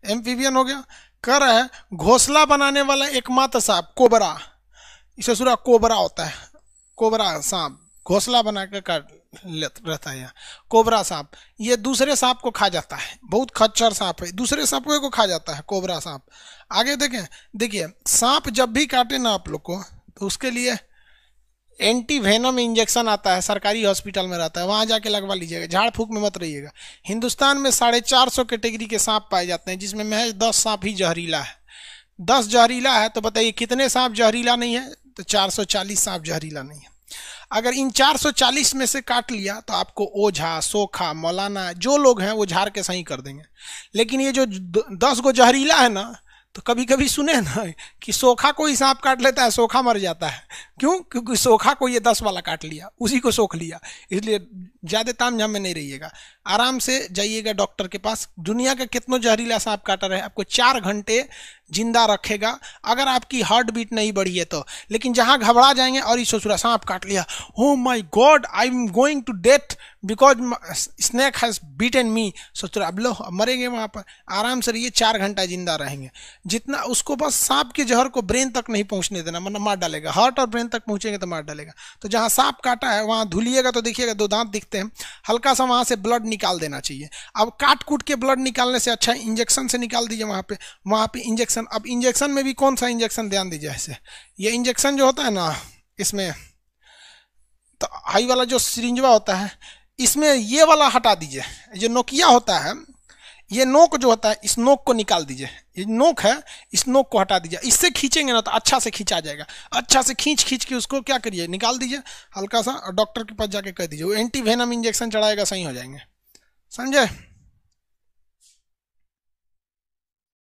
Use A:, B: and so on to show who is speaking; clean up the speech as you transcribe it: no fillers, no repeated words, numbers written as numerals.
A: Amphibian हो गया। कह रहा है घोंसला बनाने वाला एकमात्र सांप कोबरा, इसे सुना कोबरा होता है, कोबरा सांप घोंसला बना के काट रहता है यहाँ, कोबरा सांप। ये दूसरे सांप को खा जाता है, बहुत खच्चर सांप है, दूसरे सांपों को खा जाता है कोबरा सांप। आगे देखें, देखिए सांप जब भी काटे ना आप लोग को तो उसके लिए एंटी वेनम इंजेक्शन आता है, सरकारी हॉस्पिटल में रहता है, वहां जाके लगवा लीजिएगा, झाड़ फूक में मत रहिएगा। हिंदुस्तान में 450 कैटेगरी के सांप पाए जाते हैं, जिसमें महज 10 सांप ही जहरीला है। 10 जहरीला है तो बताइए कितने सांप जहरीला नहीं है? तो 440 सांप जहरीला नहीं है। अगर इन 440 में से काट लिया तो आपको ओझा, सोखा, मौलाना जो लोग हैं वो झाड़ के सही कर देंगे। लेकिन ये जो 10 गो जहरीला है ना, तो कभी कभी सुने ना कि सोखा कोई सांप काट लेता है, सोखा मर जाता है। क्यों? क्योंकि सोखा को ये 10 वाला काट लिया, उसी को सोख लिया। इसलिए ज़्यादा तामझाम में नहीं रहिएगा, आराम से जाइएगा डॉक्टर के पास। दुनिया का कितनों जहरीला सांप काटा रहे, आपको 4 घंटे जिंदा रखेगा अगर आपकी हार्ट बीट नहीं बढ़ी है तो। लेकिन जहां घबरा जाएंगे और ये सोच रहा सांप काट लिया, oh my God I am going to death because snake has beaten me, सोच रहा अब लो मरेंगे। वहां पर आराम से रहिए, 4 घंटा जिंदा रहेंगे। जितना उसको बस सांप के जहर को ब्रेन तक नहीं पहुंचने देना, वरना मार डालेगा। हार्ट और ब्रेन तक पहुंचेंगे तो मार डालेगा। तो जहां सांप काटा है वहां धुलिएगा तो देखिएगा 2 दांत दिखते हैं, हल्का सा वहां से ब्लड निकाल देना चाहिए। अब काट कूट के ब्लड निकालने से अच्छा इंजेक्शन से निकाल दीजिए वहां पे इंजेक्शन। अब इंजेक्शन में भी कौन सा इंजेक्शन, ध्यान दीजिए ऐसे, ये इंजेक्शन जो होता है ना, इसमें तो हाई वाला जो सिरिंजवा होता है, इसमें ये वाला हटा दीजिए। जो नोकिया होता है, ये नोक जो होता है, इस नोक को निकाल दीजिए। ये नोक है, इस नोक को हटा दीजिए। इससे खींचेंगे ना तो अच्छा से खींचा जाएगा। अच्छा से खींच के उसको क्या करिए, निकाल दीजिए हल्का सा, और डॉक्टर के पास जाके कह दीजिए वो एंटी वेनम इंजेक्शन चढ़ाएगा, सही हो जाएंगे। समझे?